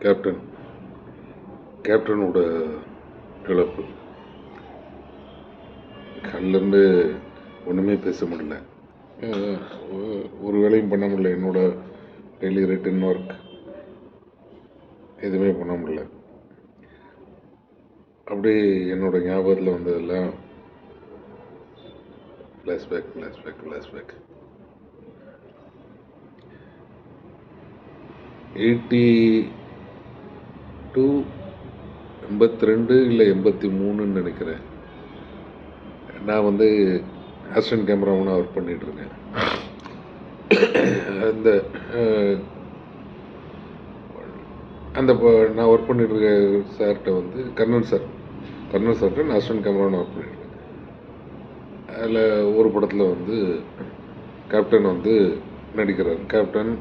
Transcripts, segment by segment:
Captain கேப்டனோட இழப்பு. கல்லிருந்து ஒன்றுமே பேச முடியல, ஒரு வேலையும் பண்ண முடியல. என்னோட டெய்லி ரிட்டன் ஒர்க் எதுவுமே பண்ண முடியல. அப்படியே என்னோட ஞாபகத்தில் வந்ததெல்லாம் ஃப்ளாஷ்பேக். 82 இல்லை 83 நினைக்கிறேன். நான் அசிஸ்டன்ட் கேமராமேனாக ஒர்க் பண்ணிகிட்ருக்கேன். அந்த அந்த நான் ஒர்க் பண்ணிகிட்ருக்க சார்கிட்ட கர்னல் சார்கிட்ட நான் அசிஸ்டன்ட் கேமராமேனாக ஒர்க் பண்ணிட்டுருக்கேன். அதில் ஒரு படத்தில் கேப்டன் நடிக்கிறார். கேப்டன்,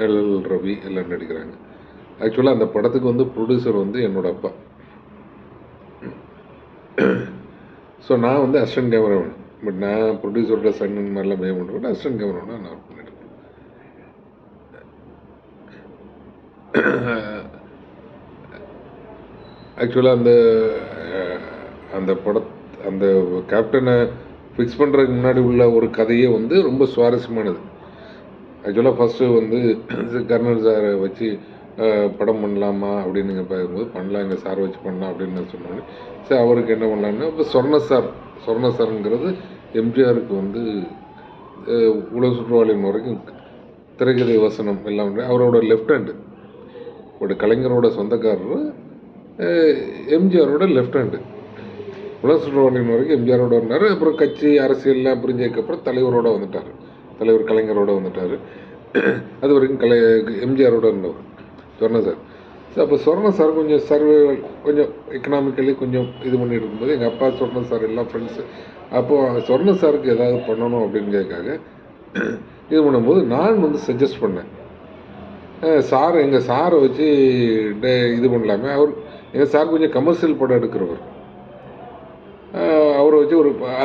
எல் ரவி எல்லாம் நடிக்கிறாங்க. ஆக்சுவலாக அந்த படத்துக்கு ப்ரொடியூசர் என்னோட அப்பா. ஸோ நான் அசிஸ்டன்ட் கேமராமேன். பட் நான் ப்ரொடியூசரோட சன் மாதிரிலாம் மே பண்ணுறேன். அசிஸ்டன்ட் கேமராமேனாக நான் ஒர்க் பண்ணிட்டுருக்கேன். ஆக்சுவலாக அந்த கேப்டனை ஃபிக்ஸ் பண்ணுறதுக்கு முன்னாடி உள்ள ஒரு கதையே ரொம்ப சுவாரஸ்யமானது. ஆக்சுவலாக ஃபஸ்ட்டு கர்னல் சாரை வச்சு படம் பண்ணலாமா அப்படின்னு நீங்கள் பார்க்கும்போது பண்ணலாம், எங்கள் சாரை வச்சு பண்ணலாம் அப்படின்னு நான் சொன்னோன்னே சரி அவருக்கு என்ன பண்ணலான்னு இப்போ சொர்ண சாருங்கிறது எம்ஜிஆருக்கு உலக சுற்றுவாளின் வரைக்கும் திரைக்கதை வசனம் எல்லாம் அவரோட லெஃப்ட் ஹேண்டு. ஒரு கலைஞரோட சொந்தக்காரர், எம்ஜிஆரோட லெஃப்ட் ஹேண்டு. உலக சுற்றுவாளின் வரைக்கும் எம்ஜிஆரோட இருந்தார். அப்புறம் கட்சி அரசியல்லாம் புரிஞ்சதுக்கப்புறம் தலைவரோடு வந்துட்டார். தலைவர் கலைஞரோடு வந்துட்டார். அது வரைக்கும் எம்ஜிஆரோட இருந்தவர் சொர்ண சார். ஸோ அப்போ சொர்ண சார் கொஞ்சம் எக்கனாமிக்கலி கொஞ்சம் இது பண்ணிட்டு இருக்கும்போது எங்கள் அப்பா சொர்ண சார் எல்லாம் ஃப்ரெண்ட்ஸு. அப்போது சொர்ண சாருக்கு ஏதாவது பண்ணணும் அப்படிங்கிறதுக்காக இது பண்ணும்போது நான் சஜஸ்ட் பண்ணேன், எங்கள் சாரை வச்சு இது பண்ணலாமே. எங்கள் சார் கொஞ்சம் கமர்ஷியல் படம் எடுக்கிறவர். அவரை வச்சு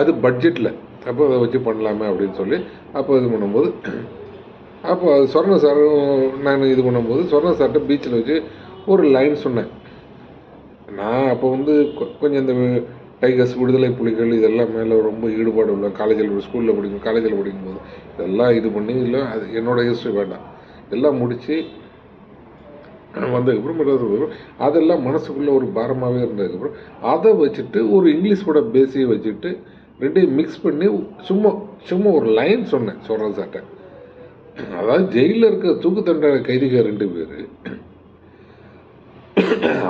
அது பட்ஜெட்டில் அப்போ அதை வச்சு பண்ணலாமே அப்படின்னு சொல்லி அப்போ இது பண்ணும்போது அப்போ அது சொர்ண சாரும் நான் இது பண்ணும்போது சொர்ண சார்கிட்ட பீச்சில் வச்சு ஒரு லைன் சொன்னேன். நான் அப்போ கொஞ்சம் இந்த டைகர்ஸ், விடுதலை புலிகள் இதெல்லாம் மேலே ரொம்ப ஈடுபாடு உள்ள காலேஜில் படிக்கும்போது இதெல்லாம் இது பண்ணி இல்லை, அது என்னோடய ஹிஸ்ட்ரி வேண்டாம், எல்லாம் முடித்து வந்ததுக்கப்புறம் அதெல்லாம் மனசுக்குள்ளே ஒரு பாரமாகவே இருந்ததுக்கப்புறம் அதை வச்சுட்டு ஒரு இங்கிலீஷ் பட பேசியை வச்சுட்டு ரெண்டையும் மிக்ஸ் பண்ணி சும்மா ஒரு லைன் சொன்னேன் சொர்ண சார்கிட்ட. அதாவது ஜெயிலில் இருக்க தூக்கு தண்டனை கைதிகள் 2 பேர்,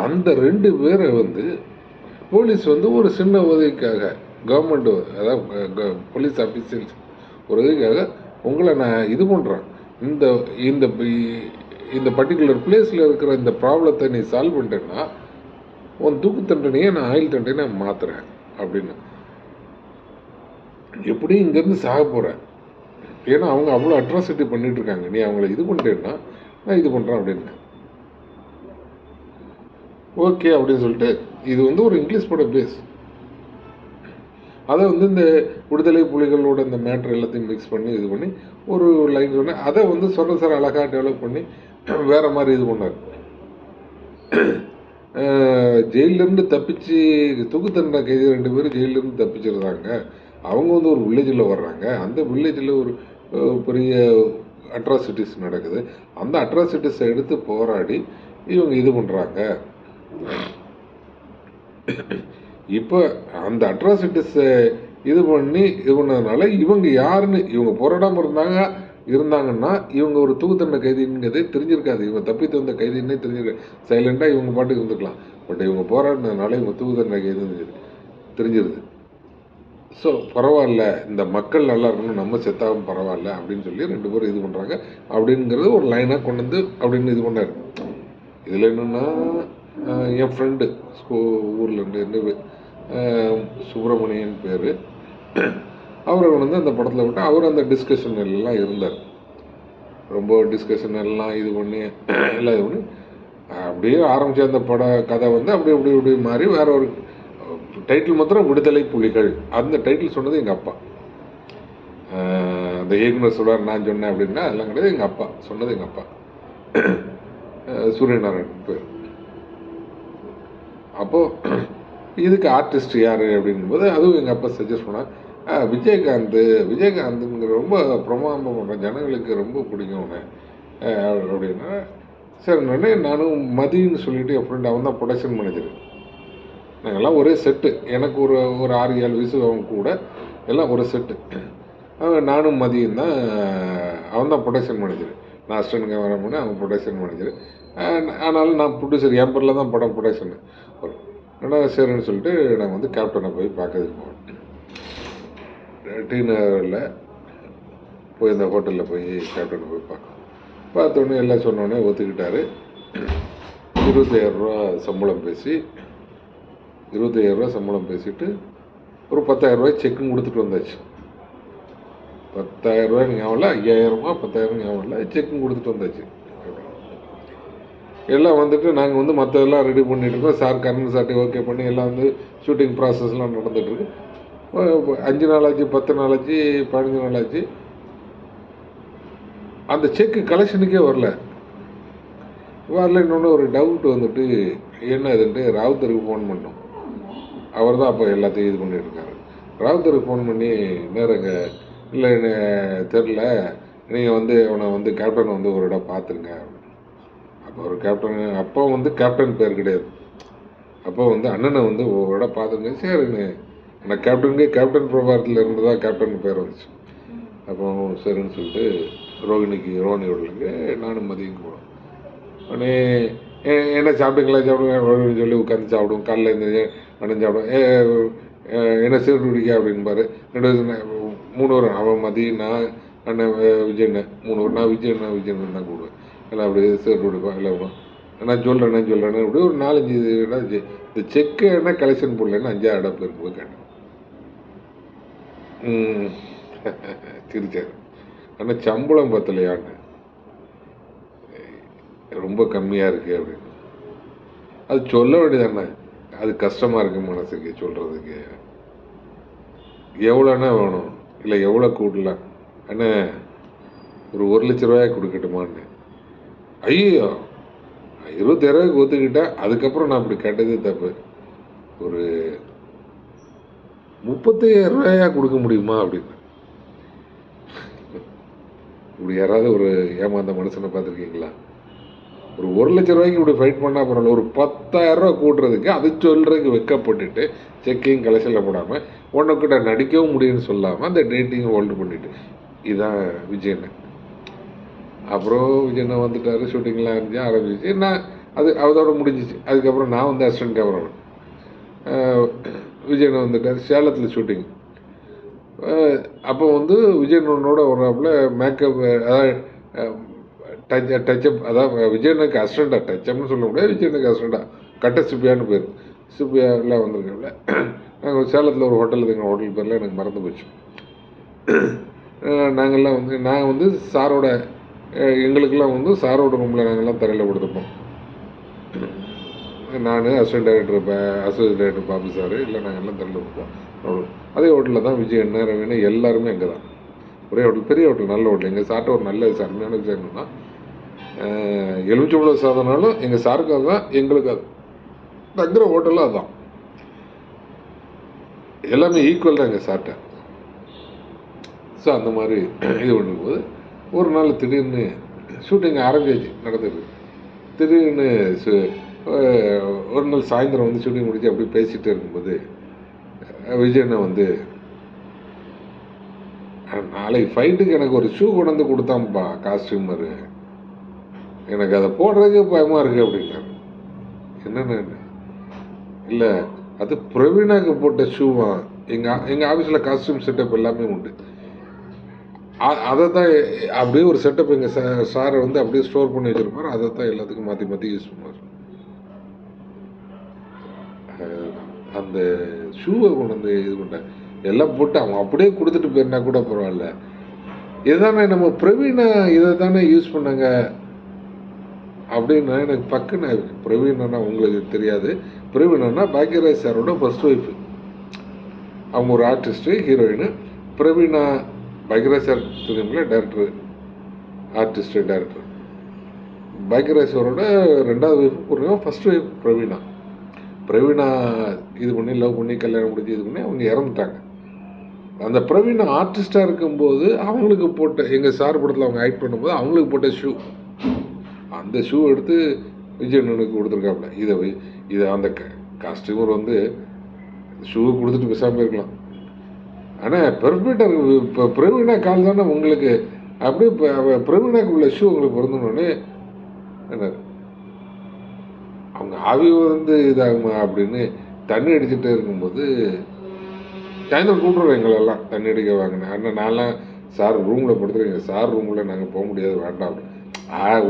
அந்த 2 பேரை போலீஸ் ஒரு சின்ன உதவிக்காக கவர்மெண்ட், அதாவது போலீஸ் ஆஃபீஸர்ஸ் ஒரு உதவிக்காக உங்களை நான் இது பண்ணுறேன், இந்த பர்டிகுலர் பிளேஸில் இருக்கிற இந்த ப்ராப்ளத்தை நீ சால்வ் பண்ணிட்டேன்னா உன் தூக்கு தண்டனையை நான் ஆயுள் தண்டனை மாற்றுறேன் அப்படின்னு. எப்படி இங்கேருந்து சாக போகிறேன், ஏன்னா அவங்க அவ்வளோ அட்ராசிட்டி பண்ணிகிட்ருக்காங்க, நீ அவங்கள இது பண்ணிட்டேன்னா நான் இது பண்ணுறேன் அப்படின்னு. ஓகே அப்படின்னு சொல்லிட்டு இது ஒரு இங்கிலீஷ் பட பேஸ். அதை இந்த விடுதலை புலிகளோட இந்த மேட்ரு எல்லாத்தையும் மிக்ஸ் பண்ணி இது பண்ணி ஒரு லைன் சொன்னேன். அதை சொர்ண சார் அழகாக டெவலப் பண்ணி வேறு மாதிரி இது பண்ணார். ஜெயிலிருந்து தப்பிச்சு தூக்கு தண்டனை கைதி 2 பேர் ஜெயிலிருந்து தப்பிச்சிருந்தாங்க. அவங்க ஒரு வில்லேஜில் வர்றாங்க. அந்த வில்லேஜில் ஒரு பெரிய அட்ராசிட்டிஸ் நடக்குது. அந்த அட்ராசிட்டிஸை எடுத்து போராடி இவங்க இது பண்ணுறாங்க. இப்போ அந்த அட்ராசிட்டிஸை இது பண்ணதுனால இவங்க யாருன்னு இவங்க போராடாமல் இருந்தாங்கன்னா இவங்க ஒரு தூக்கு தண்டனை கைதிங்கிறதே தெரிஞ்சிருக்காது. இவங்க தப்பித்து வந்த கைதின்னே தெரிஞ்சிருக்காது. சைலண்டாக இவங்க பாட்டுக்கு இருந்துக்கலாம். பட் இவங்க போராடினதுனால இவங்க தூக்கு தண்டனை கைது தெரிஞ்சிருது. ஸோ பரவாயில்ல, இந்த மக்கள் நல்லா இருக்கணும், நம்ம செத்தாவும் பரவாயில்ல அப்படின்னு சொல்லி 2 பேரும் இது பண்ணுறாங்க அப்படிங்கிறது ஒரு லைனாக கொண்டு அப்படின்னு இது பண்ணார். இதில் என்னென்னா என் ஃப்ரெண்டு ஊர்லேருந்து சுப்பிரமணியன் பேர், அவரை அந்த படத்தில் விட்டு அவர் அந்த டிஸ்கஷன் எல்லாம் இருந்தார். ரொம்ப டிஸ்கஷன் எல்லாம் இது பண்ணி எல்லாம் இது பண்ணி அப்படியே ஆரம்பித்த அந்த பட கதை அப்படி மாறி வேற ஒரு டைட்டில் மாத்திரம் விடுதலை புலிகள். அந்த டைட்டில் சொன்னது எங்கள் அப்பா. அந்த இயக்குனர் சொல்வார் நான் சொன்னேன் அப்படின்னா அதெல்லாம் கிடையாது, எங்கள் அப்பா சொன்னது. எங்கள் அப்பா சூரியநாராயணன் பேர். அப்போது இதுக்கு ஆர்டிஸ்ட் யார் அப்படிங்கும்போது அதுவும் எங்கள் அப்பா சஜஸ்ட் பண்ணால் விஜயகாந்துங்கிற ரொம்ப பிரமாதமாக பண்ணுறேன், ஜனங்களுக்கு ரொம்ப பிடிக்கும் அவனை அப்படின்னா. சரி, நானும் மதின்னு சொல்லிட்டு என் ஃப்ரெண்ட், அவன் தான் ப்ரொடக்ஷன் மேனேஜர். நாங்கள்லாம் ஒரே செட்டு, எனக்கு ஒரு 6-7 வயசு அவன் கூட, எல்லாம் ஒரு செட்டு. நானும் மதியம் தான், அவன் தான் ப்ரொடக்ஷன் மேனேஜர். நான் அசிஸ்டன்ட் கேமராமேனு, அவன் ப்ரொடக்ஷன் மேனேஜர். ஆனாலும் நான் ப்ரொடியூசர், என் பேரில் தான் படம் ப்ரொடக்ஷனு வரும். ஆனால் சரின்னு சொல்லிட்டு நாங்கள் வந்து கேப்டனை போய் பார்க்கறதுக்கு போவோம். டி நகரில் போய் இந்த ஹோட்டலில் போய் கேப்டனை போய் பார்த்தோன்னே எல்லாம் சொன்னோடனே ஒத்துக்கிட்டாரு. 25,000 ரூபா சம்பளம் பேசிட்டு ஒரு 10,000 ரூபாய் செக்கும் கொடுத்துட்டு வந்தாச்சு. 10,000 ரூபாய் ஞாபகம் இல்லை, 5,000 10,000 ஞாபகம் இல்லை, செக்கும் கொடுத்துட்டு வந்தாச்சு. எல்லாம் வந்துட்டு நாங்கள் வந்து மற்றதெல்லாம் ரெடி பண்ணிட்டு இருக்கோம். சார் கர்னல் சார்ட்டி ஓகே பண்ணி எல்லாம் வந்து ஷூட்டிங் ப்ராசஸ்லாம் நடந்துகிட்ருக்கு. 5 நாள் ஆச்சு, 10 நாள் ஆச்சு, 15 நாள் ஆச்சு. அந்த செக்கு கலெக்ஷனுக்கே வரலன்னு ஒரு டவுட் வந்துட்டு என்ன இதுன்ட்டு ராவுத்தருக்கு ஃபோன் பண்ணோம். அவர் தான் அப்போ எல்லாத்தையும் இது பண்ணிட்டு இருக்காரு. ராவுத்தருக்கு ஃபோன் பண்ணி நேரங்க இல்லை தெரில, நீங்கள் வந்து அவனை வந்து கேப்டனை வந்து ஒரு இடம் பார்த்துருங்க. அப்போ ஒரு கேப்டன், அப்போ வந்து கேப்டன் பேர் கிடையாது, அப்போ வந்து அண்ணனை வந்து ஒரு இடம் பார்த்துருங்க. சரிங்க, நான் கேப்டன் பிரபாரத்தில் இருந்து தான் கேப்டன் பேர் வந்துச்சு. அப்போ சரின்னு சொல்லிட்டு ரோஹிணி விடலுங்க நானும் மதியம் போனோம். உடனே என்ன சாப்பிடுங்க சொல்லி உட்காந்து சாப்பிடுவோம். காலையில் இருந்து அண்ணன் சாப்பிடுவோம். என்ன சீட்டு பிடிக்க அப்படின்பாரு. 3 வரும், அவன் மதியம், நான் அண்ணன் விஜயண்ண 3 வரும். நான் விஜயண்ணா தான் கூடுவேன். எல்லாம் அப்படி சீட்டு பிடிப்போம். எல்லாம் நான் சொல்கிறேன் இப்படி ஒரு 4-5 இடம். இந்த செக்கு என்ன கலெக்ஷன் போடலன்னா 5-6 இடம் பேருக்கு போய் கேட்டேன். சிரிச்சார். ஆனால் சம்பளம் பத்தலையான்னு, ரொம்ப கம்மியாக இருக்குது அப்படின்னு. அது சொல்ல வேண்டியதானே, அது கஷ்டமாக இருக்குது மனசுக்கு சொல்கிறதுக்கு. எவ்வளோன்னா வேணும், இல்லை எவ்வளோ கூட்டலாம் அண்ணே, ஒரு 1 லட்ச ரூபாய் கொடுக்கட்டுமான்னு. ஐயோ, 20,000 ரூபாய்க்கு ஒத்துக்கிட்டேன். அதுக்கப்புறம் நான் அப்படி கேட்டதே தப்பு. ஒரு 35,000 ரூபாயா கொடுக்க முடியுமா அப்படின்னு. இப்படி யாராவது ஒரு ஏமாந்த மனுஷனை பார்த்துருக்கீங்களா? ஒரு 1 லட்ச ரூபாய்க்கு இப்படி ஃபைட் பண்ணால் பரவாயில்ல, ஒரு 10,000 ரூபா கூட்டுறதுக்கு அது சொல்கிறதுக்கு வெக்கப்பட்டுட்டு செக்கையும் கலெக்ஷனில் போடாமல் உனக்கிட்ட நடிக்கவும் முடியும்னு சொல்லாமல் அந்த டேட்டிங் ஹோல்டு பண்ணிட்டு, இதுதான் விஜயண்ணன். அப்புறம் விஜயண்ணன் வந்துட்டார், ஷூட்டிங்லாம் இருந்துச்சு, ஆரம்பிச்சு. நான் அதோட முடிஞ்சிச்சு. அதுக்கப்புறம் நான் வந்து அசிஸ்டன்ட் கேமராமேன். விஜயண்ணன் வந்துட்டார். சேலத்தில் ஷூட்டிங். அப்போ வந்து விஜயண்ணனோட வர்றாப்புல மேக்கப், அதாவது டச்சப், அதாவது விஜயனுக்கு அசிஸ்டண்டாக, டச்சப்னு சொல்ல முடியாது, விஜயனுக்கு அசிஸ்டண்டாக கட்ட சிப்பியான்னு பேர், சிப்பியாலாம் வந்திருக்காப்புல. நாங்கள் சேலத்தில் ஒரு ஹோட்டல், எங்கள் ஹோட்டல் பேரில் எனக்கு மறந்து போச்சு. நாங்கள் வந்து சாரோட, எங்களுக்கெல்லாம் வந்து சாரோட ரூமில் நாங்கள்லாம் தரையில் கொடுத்துப்போம். நான் அசிஸ்டன்ட் டைரக்டர் பாபு சார், இல்லை நாங்கள் எல்லாம் தரையில் கொடுப்போம். அவ்வளோ. அதே ஹோட்டலில் தான் விஜய் அண்ணன், ரவீனா எல்லாருமே அங்கே தான். ஒரே ஹோட்டல், பெரிய ஹோட்டல், நல்ல ஹோட்டல். எங்கள் சார்ட்ட ஒரு நல்ல அருமையான விஷயம் என்னன்னா, எலுமிச்சம்பழம் சாதனாலும் எங்கள் சாருக்கு அதுதான், எங்களுக்கு அது தங்குற ஹோட்டலும் அதுதான். எல்லாமே ஈக்குவல் தான் எங்கள் சார்ட்ட. ஸோ அந்த மாதிரி இது பண்ணும்போது ஒரு நாள் திடீர்னு ஷூட்டிங் ஆரம்பிச்சு நடந்தது. திடீர்னு ஒரு நாள் சாயந்தரம் வந்து ஷூட்டிங் முடிச்சு அப்படி பேசிகிட்டே இருக்கும்போது விஜயண்ணா வந்து, நாளைக்கு ஃபைட்டுக்கு எனக்கு ஒரு ஷூ கொண்டு வந்து கொடுத்தான்ப்பா காஸ்டியூமரு, எனக்கு அதை போடுறதுக்கு பயமாக இருக்குது அப்படின்னாரு. என்னென்ன? இல்லை, அது பிரவீனாக்கு போட்ட ஷூவா. எங்கள் ஆஃபீஸில் காஸ்டியூம் செட்டப் எல்லாமே உண்டு. அதை தான் அப்படியே ஒரு செட்டப் எங்கள் சாரை வந்து அப்படியே ஸ்டோர் பண்ணி வச்சுருப்பாரு. அதை தான் எல்லாத்துக்கும் மாற்றி யூஸ் பண்ணுவார். அந்த ஷூவை கொண்டு வந்து இது பண்ணேன், எல்லாம் போட்டு அவன் அப்படியே கொடுத்துட்டு போயிருந்தா கூட பரவாயில்ல. இதுதானே நம்ம பிரவீனா இதை தானே யூஸ் பண்ணாங்க அப்படின்னா எனக்கு பக்குன்னு இருக்கு. பிரவீனா உங்களுக்கு தெரியாது, பிரவீனா பாக்யராஜ் சாரோட ஃபர்ஸ்ட் ஒய்ஃபு. அவங்க ஒரு artist, heroine. Praveena Bhagyaraj sir தெரியுமில்ல, டேரக்டர், ஆர்டிஸ்ட்டு, டேரக்டர். பாக்யராஜோட 2வது wife Poornima, first wife Praveena. Praveena இது பண்ணி லவ் பண்ணி கல்யாணம் முடிஞ்சு இது பண்ணி அவங்க இறந்துட்டாங்க. அந்த பிரவீனா ஆர்டிஸ்டாக இருக்கும்போது அவங்களுக்கு போட்ட எங்கள் சார் படத்தில் அவங்க ஆக்ட் பண்ணும்போது அவங்களுக்கு போட்ட ஷூ, அந்த ஷூ எடுத்து விஜய் அண்ணனுக்கு கொடுத்துருக்காப்புல. இதை அந்த கஸ்டமர் வந்து ஷூ கொடுத்துட்டு பேசாமல் இருக்கலாம். ஆனால் பெர்ஃபெக்டாக இருக்கு. இப்போ பிரவீனா கால் தானே உங்களுக்கு அப்படியே பிரவீனாக்கு உள்ள ஷூ உங்களுக்கு பிறந்தோடனே என்ன அவங்க ஆவி வந்து இதாகுமா அப்படின்னு தண்ணி அடிச்சுட்டே இருக்கும்போது சாயந்தரம் கூப்பிட்ருவோம் எங்களெல்லாம் தண்ணி அடிக்க வாங்கினேன். அண்ணன் நான்லாம் சார் ரூமில் படுத்துருங்க, சார் ரூமில் நாங்கள் போக முடியாது வேண்டாம்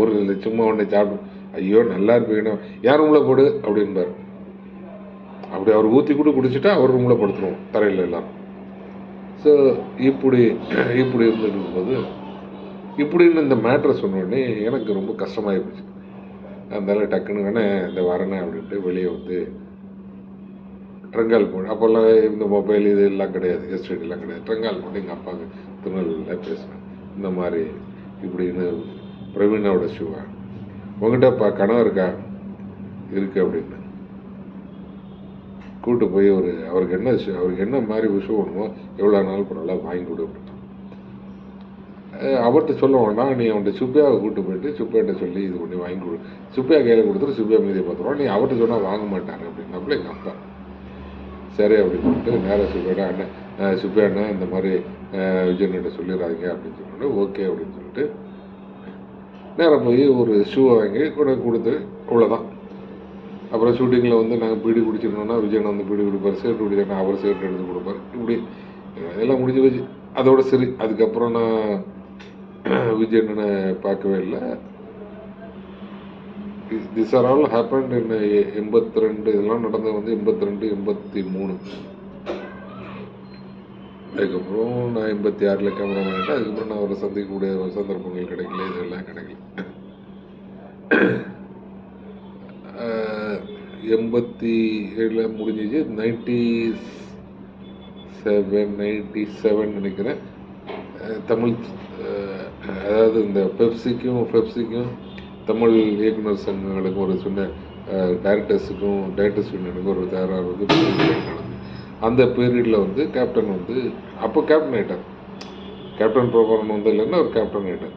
ஒரு சும்மா ஒன்று சாப்பிடும். ஐயோ நல்லா இருப்பீங்கண்ணா என் ரூமில் போடு அப்படின்பார். அப்படி அவர் ஊற்றி கூட குடிச்சிட்டா அவர் ரூமில் படுத்துருவோம் தரையில் எல்லாம். ஸோ இப்படி இருந்துட்டு இருக்கும்போது இப்படின்னு இந்த மேட்ரை சொன்னோடனே எனக்கு ரொம்ப கஷ்டமாகி போச்சு. அதனால டக்குன்னு வேணே இந்த வரேனே அப்படின்ட்டு வெளியே வந்து ட்ரங்கால் போனேன். அப்போல்லாம் இந்த மொபைல் இது எல்லாம் கிடையாது, எஸ்டிடிலாம் கிடையாது. ட்ரங்கால் போட்டு எங்கள் அப்பாவுக்கு திருநெல்வேலியில் பேசுனேன். இந்த மாதிரி இப்படின்னு பிரவீனாவோட ஷூவா உங்ககிட்ட கனவு இருக்கா இருக்கு அப்படின்னு கூப்பிட்டு போய் அவருக்கு என்ன மாதிரி ஷூ வேணுமோ எவ்வளோ நாள் பரவாயில்ல வாங்கி கொடு அப்படின்னு. அவர்கிட்ட சொல்ல வேண்டாம், நீ அவன்கிட்ட சுப்பியாவை கூப்பிட்டு போயிட்டு சுப்பியாட்ட சொல்லி இது பண்ணி வாங்கி கொடு, சுப்பியா கையில் கொடுத்துட்டு சுப்பியா மீதியை பார்த்துருவோம், நீ அவர்கிட்ட சொன்னால் வாங்க மாட்டாங்க அப்படின்னாப்புல எங்கள் அப்பா. சரி அப்படின்னு சொல்லிட்டு நேராக சுப்பியாடா அண்ணன் சுப்பியா அண்ணன் இந்த மாதிரி விஜயன்கிட்ட சொல்லிடுறாங்க அப்படின்னு சொன்னோன்னே ஓகே அப்படின்னு சொல்லிட்டு நேராக போய் ஒரு ஷூவை வாங்கி கொடுத்து அவ்வளோதான். அப்புறம் ஷூட்டிங்கில் வந்து நாங்கள் பீடி குடிச்சிருந்தோம்னா விஜயன் வந்து பீடி குடிப்பார், சிகரெட் குடிச்சோன்னா அவர் சிகரெட் எடுத்து கொடுப்பார். இப்படி எல்லாம் முடிஞ்சு வச்சு அதோட சரி. அதுக்கப்புறம் நான் விஜயனை பார்க்கவே இல்லை. This are all happened in 82. இதெல்லாம் நடந்தது வந்து 82, 83. அதுக்கப்புறம் நான் 86 கேமரா பண்ணிட்டேன். அதுக்கப்புறம் நான் அவரை சந்திக்கக்கூடிய சந்தர்ப்பங்கள் கிடைக்கல, இதெல்லாம் கிடைக்கல. 87 முடிஞ்சிச்சு. 97 நினைக்கிறேன். தமிழ் அதாவது இந்த பெப்சிக்கும் தமிழ் இயக்குனர் சங்கங்களுக்கும் ஒரு சின்ன டைரக்டர்ஸ் யூனியனுக்கும் ஒரு தயாராக வந்து நடந்தது. அந்த பீரியடில் வந்து கேப்டன் வந்து அப்போ கேப்டன் ஆகிட்டார். கேப்டன் பிரபாகரன் வந்து இல்லைன்னா ஒரு கேப்டன் ஆகிட்டார்.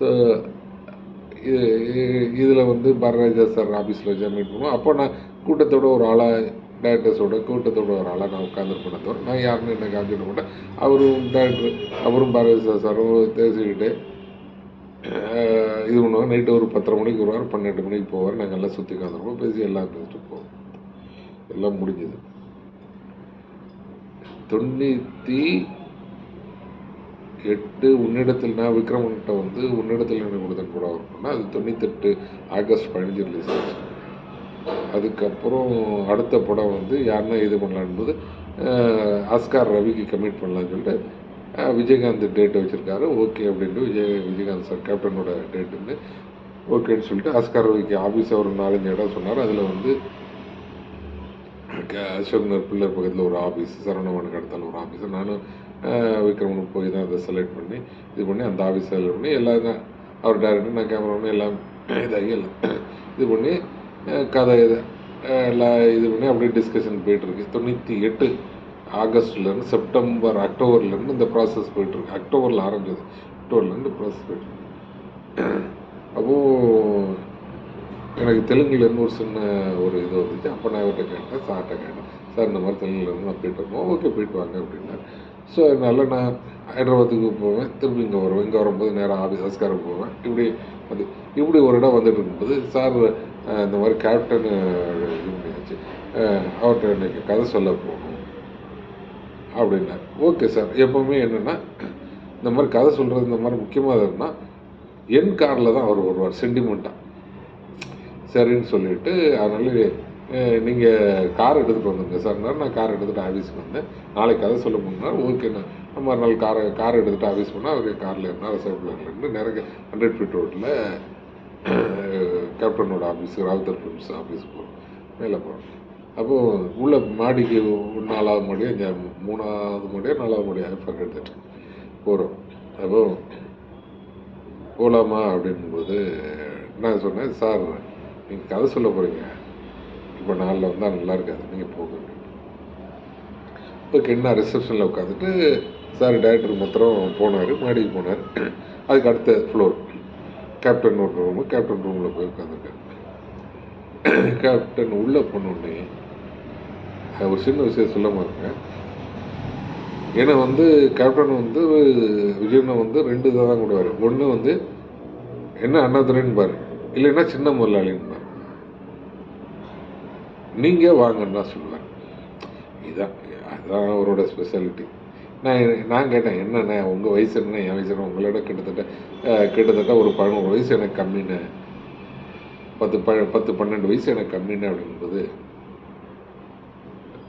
ஸோ இதில் வந்து பாரதிராஜா சார் ஆஃபீஸில் வச்சு மீட் பண்ணுவோம். அப்போ நான் கூட்டத்தோட ஒரு ஆளாக டேரக்டர்ஸோட கூட்டத்தோட ஒரு ஆளாக நான் உட்காந்துருப்பேன். தவிர நான் யாருன்னு என்ன காமிச்சிட மாட்டேன். அவரும் பாரதிராஜா சாரும் பேசிக்கிட்டு இது பண்ணுவாங்க. நைட்டு ஒரு 10:30 மணிக்கு வருவார், 12 மணிக்கு போவார். நாங்கள் எல்லாம் சுற்றி உட்காந்துருப்போம், பேசி எல்லாம் பேசிட்டு போவோம். எல்லாம் முடிஞ்சது. 98 உன்னிடத்தில் நான் விக்ரமன்கிட்ட வந்து உன்னிடத்தில் எனக்கு கொடுத்தன் கூட ஒர்க் பண்ணேன். அது 98 ஆகஸ்ட் 15 ரிலீஸ் ஆச்சு. அதுக்கப்புறம் அடுத்த படம் வந்து யாருன்னா இது பண்ணலான்போது ஆஸ்கார் ரவிக்கு கமிட் பண்ணலான்னு சொல்லிட்டு விஜயகாந்த் டேட் வச்சுருக்காரு. ஓகே அப்படின்ட்டு விஜயகாந்த் சார் கேப்டனோட டேட் வந்து ஓகேன்னு சொல்லிட்டு ஆஸ்கார் ரவிக்கு ஆஃபீஸை ஒரு 4-5 இடம் சொன்னார். அதில் வந்து அசோக் நகர் பில்லர் பக்கத்தில் ஒரு ஆஃபீஸ், சரவணவனுக்கு அடுத்தால ஒரு ஆஃபீஸு, நானும் விக்ரமனுக்கு போய் தான் அதை செலக்ட் பண்ணி இது பண்ணி அந்த ஆஃபீஸ் செலக்ட் பண்ணி எல்லாம் அவர் டேரக்டர் நான் கேமராமேன் எல்லாம் இதாகி எல்லாம் இது பண்ணி கதை எல்லாம் இது பண்ணி அப்படியே டிஸ்கஷன் போயிட்டுருக்கு. 98 ஆகஸ்ட்லேருந்து செப்டம்பர் அக்டோபர்லேருந்து இந்த ப்ராசஸ் போயிட்டுருக்கு. அக்டோபரில் ஆரம்பிச்சது, அக்டோபர்லேருந்து ப்ராசஸ் போயிட்டுருக்கு. அப்போது எனக்கு தெலுங்குலேருந்து ஒரு சின்ன ஒரு இது வந்துச்சு. அப்போ நான் இவர்கிட்ட கேட்டேன், சார்கிட்ட கேட்டேன், சார் இந்த மாதிரி தெலுங்குலேருந்து நான் போயிட்டு இருக்கோம், ஓகே போயிட்டு வாங்க அப்படின்னா. ஸோ அதனால நான் ஹைதராபாத்துக்கு போவேன், திருப்பி இங்கே வருவேன். இங்கே வரும்போது நேராக ஆஃபீஸ் ஆஸ்காருக்கு போவேன். இப்படி ஒரு இடம் வந்துட்டு இருக்கும்போது சார் இந்த மாதிரி கேப்டன் இது பண்ணியாச்சு, அவர்கிட்ட இன்னைக்கு கதை சொல்ல போகணும் அப்படின்னார். Okay sir. எப்போவுமே என்னென்னா இந்த மாதிரி கதை சொல்கிறது இந்த மாதிரி முக்கியமாக இருந்தால் என் காரில் தான் அவர் வருவார் சென்டிமெண்ட்டாக. சரின்னு சொல்லிவிட்டு அதனால் நீங்கள் கார் எடுத்துகிட்டு வந்துருங்க சார்னார். நான் கார் எடுத்துகிட்டு ஆஃபீஸுக்கு வந்தேன். நாளைக்கு கதை சொல்ல போனார். ஓகேண்ணா. மறுநாள் கார் எடுத்துகிட்டு ஆஃபீஸ் போனால் அவர் காரில் இருந்தால் ரிசர்வ்லேருந்து நிறைய 100 ஃபீட் ரோட்டில் கேப்டனோட ஆஃபீஸுக்கு ராவுத்தர் ஃபிலிம்ஸ் ஆஃபீஸுக்கு போகிறோம், மேலே போகிறோம். அப்போது உள்ள மாடிக்கு 4வது மாடியோ 3வது மாடியோ 4வது மாடியோ ஃபர்கெட் தட் போகிறோம். அப்போது போகலாமா அப்படின்போது நான் சொன்னேன், சார் நீங்கள் கதை சொல்ல போகிறீங்க, இப்போ நாளில் வந்தால் நல்லா இருக்காது, நீங்கள் போங்க அப்படின்னு. ஓகே, நான் ரிசப்ஷனில் உட்காந்துட்டு சார் டைரக்டர் மாத்திரம் போனார், மாடிக்கு போனார். அதுக்கு அடுத்த ஃப்ளோர் கேப்டன் ஒரு ரூமு, கேப்டன் ரூமில் போய் உட்காந்துருக்காரு. கேப்டன் உள்ளே போனோடனே ஒரு சின்ன விஷயம் சொல்லாமல் இருக்கேன். ஏன்னா வந்து கேப்டன் வந்து விஜயனை வந்து 2 இதாக தான் கூடுவார். ஒன்று வந்து என்ன அண்ணாதுரைன்னு பாரு, இல்லைன்னா சின்ன முதலாளின்னு பாரு, நீங்கள் வாங்கன்னு தான் சொல்லுவார். இதுதான் அதுதான் அவரோட ஸ்பெஷாலிட்டி. நான் கேட்டேன், என்னண்ணே உங்கள் வயசு என்ன, என் வயசு என்ன, உங்களோட கிட்டத்தட்ட ஒரு 11 வயசு எனக்கு கம்மின்னு, 10-12 வயசு எனக்கு கம்மின்னு அப்படின்போது,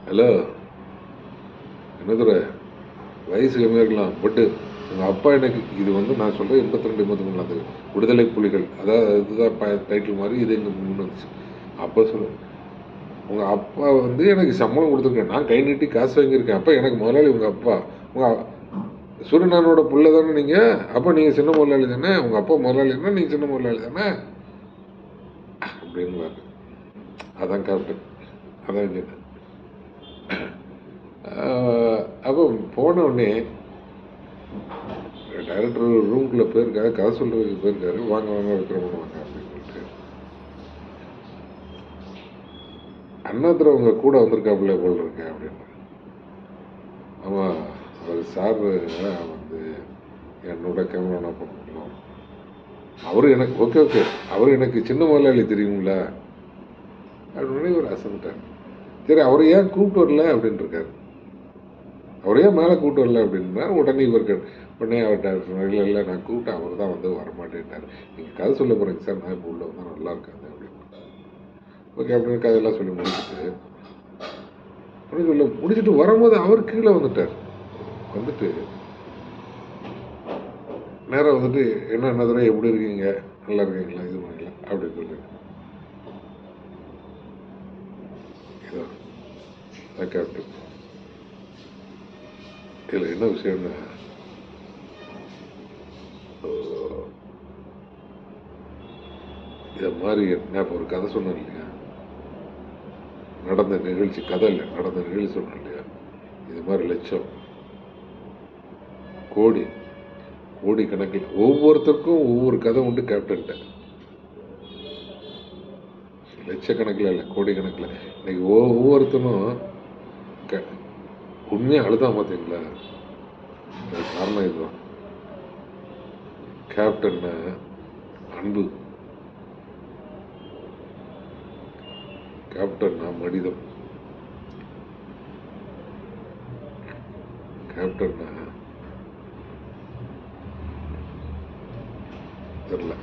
ஹலோ என்னதுரை, வயசு கம்மியாக இருக்கலாம், பட்டு உங்கள் அப்பா எனக்கு, இது வந்து நான் சொல்கிறேன் 82-83 அது விடுதலை புலிகள், அதாவது இதுதான் டைட்டில் மாதிரி இது எங்கள் முன்னு வந்துச்சு. அப்போ சொல்ல, உங்கள் அப்பா வந்து எனக்கு சம்பளம் கொடுத்துருக்கேன், நான் கை நீட்டி காசு வாங்கியிருக்கேன், அப்போ எனக்கு முதலாளி உங்கள் அப்பா, உங்கள் சூரியனானோட பிள்ளை தானே நீங்கள், அப்போ நீங்கள் சின்ன முதலாளி தானே, உங்கள் அப்பா முதலாளின்னா நீங்கள் சின்ன முதலாளி தானே அப்படின்னு. அதான் கேப்டன், அதான் விஜய். அப்போ போன உடனே டைரக்டர் ரூம்குள்ளே போயிருக்காரு, கதை சொல்றதுக்கு போயிருக்காரு, வாங்க வாங்க விக்ரமன் வாங்க அப்படின்னு சொல்லிட்டு, அண்ணாதுரை உங்க கூட வந்திருக்காப்புல போல் இருக்கு அப்படின்னு. ஆமாம், அவர் சார் வந்து என்னோட கேமரா பண்ண முடியும், அவரு எனக்கு ஓகே ஓகே, அவரு எனக்கு சின்ன முதலாளி தெரியுங்கள அப்படின்னு ஒரு அசந்துட்டார். சரி, அவரை ஏன் கூப்பிட்டு வரல அப்படின்னு இருக்காரு, அவரே மேலே கூப்பிட்டு வரல அப்படின்னா உடனே உடனே அவர்கிட்ட இல்லை இல்லை நான் கூப்பிட்டேன், அவர் தான் வந்து வரமாட்டேன்ட்டார், நீங்கள் கதை சொல்ல போகிறீங்க சார், நான் இப்போ உள்ள வந்தால் நல்லா இருக்காது அப்படின்னு. ஓகே அப்படின்னு கதையெல்லாம் சொல்லி முடிச்சுட்டு வரும்போது அவர் கீழே வந்துட்டார். வந்துட்டு நேரம் வந்துட்டு என்ன தடவை எப்படி இருக்கீங்க, நல்லா இருக்கீங்களா, இது பண்ணல அப்படின்னு சொல்லி கேப்டன். இதில் என்ன விஷயம்னா, இதை மாதிரி நான் இப்போ ஒரு கதை சொன்னேன் இல்லையா, நடந்த நிகழ்ச்சி, கதை இல்லை நடந்த நிகழ்ச்சி சொன்னேன் இல்லையா, இது மாதிரி லட்சம் கோடி கணக்கில் ஒவ்வொருத்தருக்கும் ஒவ்வொரு கதை உண்டு கேப்டன்ட்ட, லட்சக்கணக்கில் இல்லை கோடி கணக்கில். இன்னைக்கு ஒவ்வொருத்தரும் உண்மையாக அழுதான் பார்த்தீங்களா, காரணம் இதுதான். கேப்டன் அன்பு, கேப்டன் மனிதம், கேப்டன் தெரியல